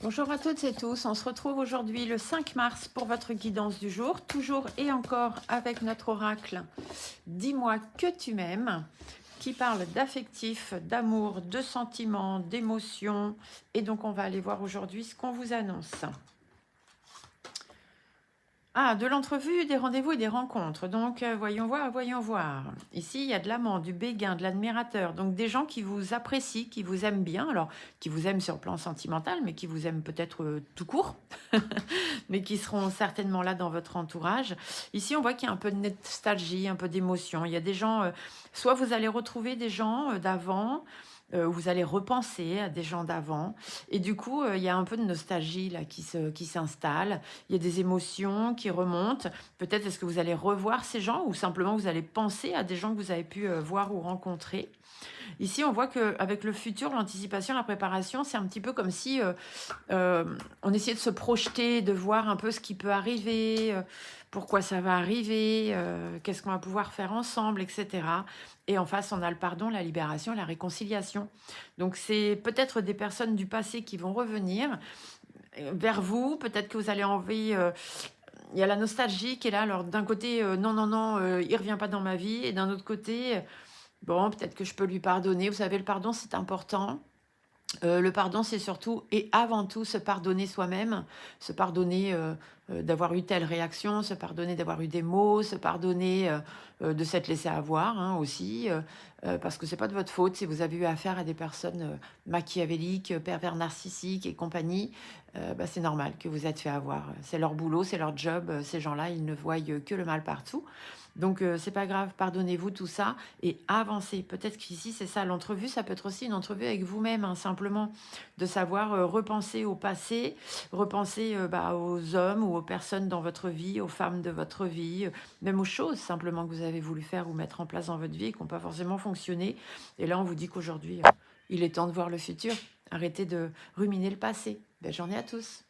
Bonjour à toutes et tous, on se retrouve aujourd'hui le 5 mars pour votre guidance du jour, toujours et encore avec notre oracle Dis-moi que tu m'aimes, qui parle d'affectif, d'amour, de sentiments, d'émotions. Et donc on va aller voir aujourd'hui ce qu'on vous annonce. Ah, de l'entrevue, des rendez-vous et des rencontres. Donc, voyons voir, voyons voir. Ici, il y a de l'amant, du béguin, de l'admirateur. Donc, des gens qui vous apprécient, qui vous aiment bien. Alors, qui vous aiment sur le plan sentimental, mais qui vous aiment peut-être tout court. Mais qui seront certainement là dans votre entourage. Ici, on voit qu'il y a un peu de nostalgie, un peu d'émotion. Il y a des gens, soit vous allez retrouver des gens d'avant, vous allez repenser à des gens d'avant. Et du coup, il y a un peu de nostalgie là qui s'installe. Il y a des émotions qui remontent. Peut-être est-ce que vous allez revoir ces gens ou simplement vous allez penser à des gens que vous avez pu voir ou rencontrer. Ici, on voit qu'avec le futur, l'anticipation, la préparation, c'est un petit peu comme si on essayait de se projeter, de voir un peu ce qui peut arriver, pourquoi ça va arriver, qu'est-ce qu'on va pouvoir faire ensemble, etc. Et en face, on a le pardon, la libération, la réconciliation. Donc, c'est peut-être des personnes du passé qui vont revenir vers vous. Peut-être que vous allez envie... il y a la nostalgie qui est là. Alors, d'un côté, non, non, non, il revient pas dans ma vie. Et d'un autre côté, bon, peut-être que je peux lui pardonner. Vous savez, le pardon, c'est important. Le pardon, c'est surtout et avant tout se pardonner soi-même, se pardonner d'avoir eu telle réaction, se pardonner d'avoir eu des mots, se pardonner de s'être laissé avoir hein, aussi, parce que c'est pas de votre faute si vous avez eu affaire à des personnes machiavéliques, pervers narcissiques et compagnie. Bah, c'est normal que vous êtes fait avoir. C'est leur boulot, c'est leur job. Ces gens-là, ils ne voient que le mal partout. Donc c'est pas grave, pardonnez-vous tout ça et avancez. Peut-être qu'ici c'est ça l'entrevue, ça peut être aussi une entrevue avec vous-même, hein, simplement de savoir repenser au passé, repenser aux hommes ou aux personnes dans votre vie, aux femmes de votre vie, même aux choses simplement que vous avez voulu faire ou mettre en place dans votre vie et qui n'ont pas forcément fonctionné. Et là on vous dit qu'aujourd'hui il est temps de voir le futur. Arrêtez de ruminer le passé. Belle journée à tous.